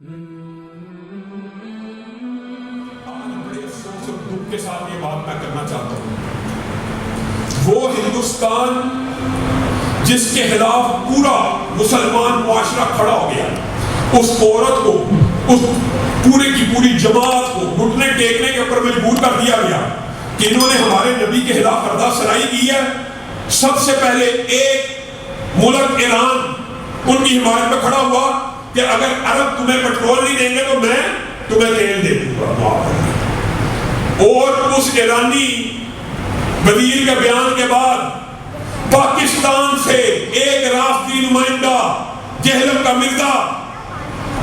بڑے افسوس اور دکھ کے ساتھ یہ بات میں کرنا چاہتا ہوں، وہ ہندوستان جس کے خلاف پورا مسلمان معاشرہ کھڑا ہو گیا، اس عورت کو، اس پورے کی پوری جماعت کو گھٹنے ٹیکنے کے اوپر مجبور کر دیا گیا کہ انہوں نے ہمارے نبی کے خلاف پردہ سرائی کی ہے۔ سب سے پہلے ایک ملک ایران ان کی حمایت میں کھڑا ہوا کہ اگر عرب تمہیں پیٹرول نہیں دیں گے تو میں تمہیں تیل دے دوں گا۔ اور اس ایرانی وزیر کے بیان کے بعد پاکستان سے ایک رافضی نمائندہ جہلم کا مرزا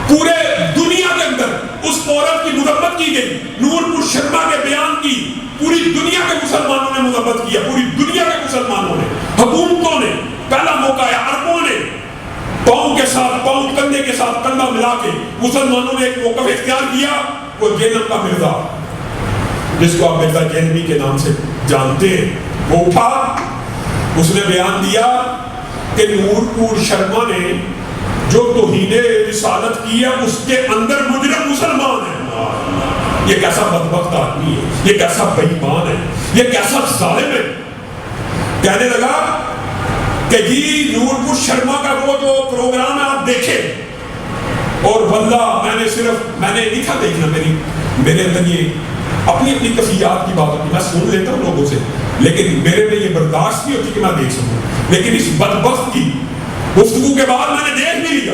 پورے دنیا کے اندر اس عورت کی مذمت کی گئی، نور پور شرما کے بیان کی پوری دنیا کے مسلمانوں نے مذمت کیا، پوری دنیا کے مسلمانوں نے، حکومتوں نے، پہلا موقع ہے عربوں نے پاؤں کے ساتھ پاؤں، کندھے کے ساتھ کندھا ملا کے مسلمانوں نے ایک موقف اختیار کیا۔ وہ جہلم کا مرزا جس کو آپ مرزا جہلمی کے نام سے جانتے ہیں، وہ اٹھا، اس نے بیان دیا کہ نور پور شرما نے جو توہین رسالت کی ہے اس کے اندر مجرم مسلمان ہے۔ یہ کیسا بدبخت آدمی ہے، یہ کیسا بے ایمان ہے، یہ کیسا ظالم ہے۔ کہنے لگا کہ جی نور پور شرما کا وہ جو پروگرام ہے آپ دیکھیں، اور واللہ میں نے نہیں تھا دیکھنا، میرے اندر یہ اپنی کفیات کی بات ہوتی، میں سن لیتا ہوں لوگوں سے، لیکن میرے میں یہ برداشت نہیں ہوتی کہ میں دیکھ سکوں۔ لیکن اس بدبخت کی گفتگو کے بعد میں نے دیکھ بھی لیا،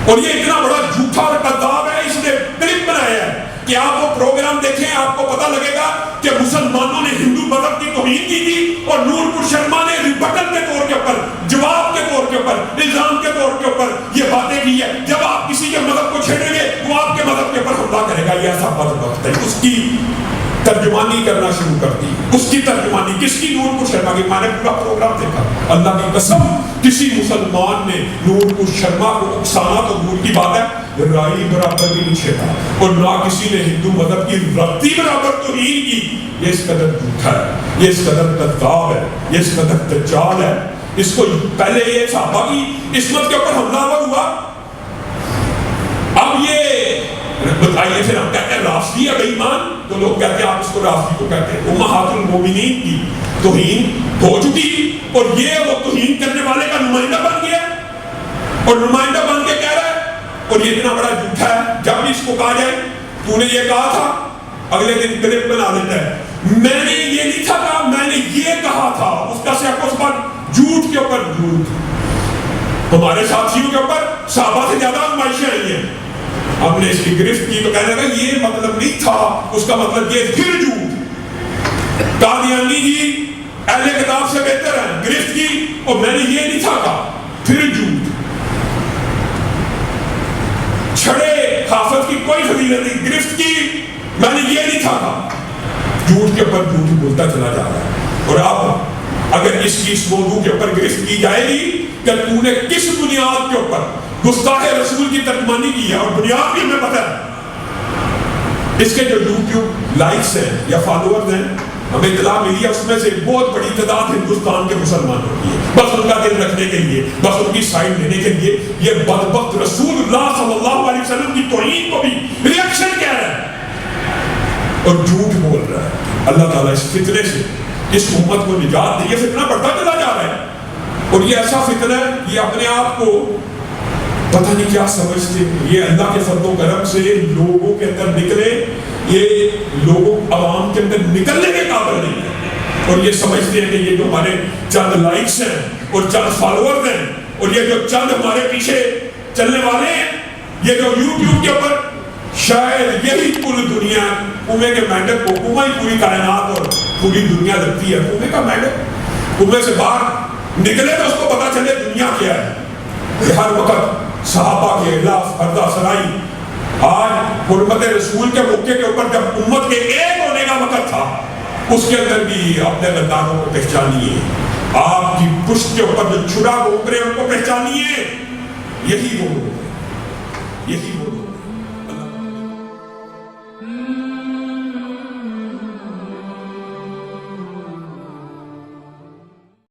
اور یہ اتنا بڑا جھوٹا اور کذاب ہے، اس نے کلپ بنایا ہے کہ آپ وہ پروگرام دیکھیں، آپ کو پتہ لگے گا کہ مسلمانوں نے ہندو مذہب کی توہین کی تھی، اور نور پور شرما نے ریبٹل کے طور کے اوپر، جواب کے طور کے اوپر، الزام کے طور کے اوپر یہ باتیں کی ہے۔ جب آپ کسی کے مذہب کو چھیڑیں گے وہ آپ کے مذہب کے اوپر حملہ کرے گا۔ یہ ایسا بدبخت ہے، اس کی ترجمانی کرنا شروع کر دی۔ اس کی ترجمانی کس کی؟ نور پور شرما کی۔ میں نے پورا پروگرام دیکھا، اللہ کی قسم کسی مسلمان نے نور پور شرما کو اکسانا تو دور کی بات ہے، رائی برابر بھی نہیں چھیڑا، اور نہ کسی نے ہندو مذہب کی رتی برابر توہین کی۔ یہ اس قدر جھوٹا ہے، یہ اس قدر کذاب ہے، یہ اس قدر دجال ہے۔ اس کو پہلے یہ صحابہ کی عصمت کے اوپر حملہ ہوا، اب یہ بتائیے پھر ہم کہتے ہیں رافضی ہے بے ایمان، تو لوگ کہتے ہیں آپ اس کو رافضی کو کہتے ہیں۔ امہات المومنین کی توہین ہو چکی، اور یہ وہ توہین کرنے والے کا نمائندہ بن گیا، اور نمائندہ بن کے کہہ رہا ہے، اور یہ اتنا بڑا جھوٹا ہے۔ جب بھی اس کو کہا جائے تو نے یہ کہا تھا، اگلے دن کلپ بنا دیتا ہے، میں نے یہ نہیں تھا کہا، میں نے یہ کہا تھا۔ اس کا سیاق اس پر جھوٹ کے اوپر جھوٹ۔ ہمارے ساتھیوں کے اوپر صحابہ سے زیادہ نمائشیں آئی ہیں، ہم نے اس کی گرفت کی تو کہنے لگا یہ مطلب نہیں تھا، اس کا مطلب یہ پھر جھوٹ۔ قادیانی جی اہل کتاب سے بہتر ہیں، گرفت کی اور میں نے یہ نہیں تھا کہا، پھر جھوٹ۔ چھڑے حافظ کی کوئی فضیلت نہیں، گرفت کی، میں نے یہ نہیں تھا کہا، جھوٹ کے اوپر جھوٹ بولتا چلا جا رہا ہے۔ اور اب اگر اس کی اس موضوع کے اوپر گرفت کی جائے گی کہ تو نے کس بنیاد کے اوپر گستاخ رسول کی ترجمانی کی ہے، اور بنیاد بھی ہمیں پتہ ہے، اس کے جو یوٹیوب لائکس ہیں یا فالوورز ہیں، ہمیں اطلاع ملی ہے اس میں سے بہت بڑی تعداد ہندوستان کے مسلمانوں کی ہے، بس ان کا دل رکھنے کے لیے، بس ان کی سائڈ لینے کے لیے یہ بدبخت رسول اللہ صلی اللہ علیہ وسلم کی توہین کو بھی ریئیکشن کہہ رہا ہے اور جھوٹ بول رہا ہے۔ اللہ تعالیٰ اس فتنے سے اس امت کو نجات دے۔ یہ فتنہ بڑھتا چلا جا رہا ہے، اور یہ ایسا فتنہ ہے، یہ اپنے آپ کو پتہ نہیں کیا سمجھتے، یہ اللہ کے فضل و کرم سے لوگوں کے اندر نکلے، یہ لوگوں عوام کے اندر نکلنے کے قابل نہیں ہے، اور یہ سمجھتے ہیں کہ یہ جو ہمارے چند لائکس ہیں اور چند فالوورز ہیں، اور یہ جو چند ہمارے پیچھے چلنے والے ہیں، یہ جو یوٹیوب کے اوپر شاید یہی پوری دنیا کنویں کے مینڈک کو، کنواں ہی پوری کائنات اور پوری دنیا لگتی ہے، کنویں کا مینڈک کنویں سے باہر نکلے تو اس کو پتا چلے دنیا کیا ہے۔ یہ ہر وقت صحابہ کے خلاف پردہ سرائی، آج حرمت رسول کے موقع کے اوپر جب امت کے ایک ہونے کا وقت تھا، اس کے اندر بھی اپنے غداروں کو پہچانیے، آپ کی پشت کے اوپر جو چھڑا گھوم رہے ہیں ان کو پہچانیے، یہی وہ لوگ ہیں، یہی وہ لوگ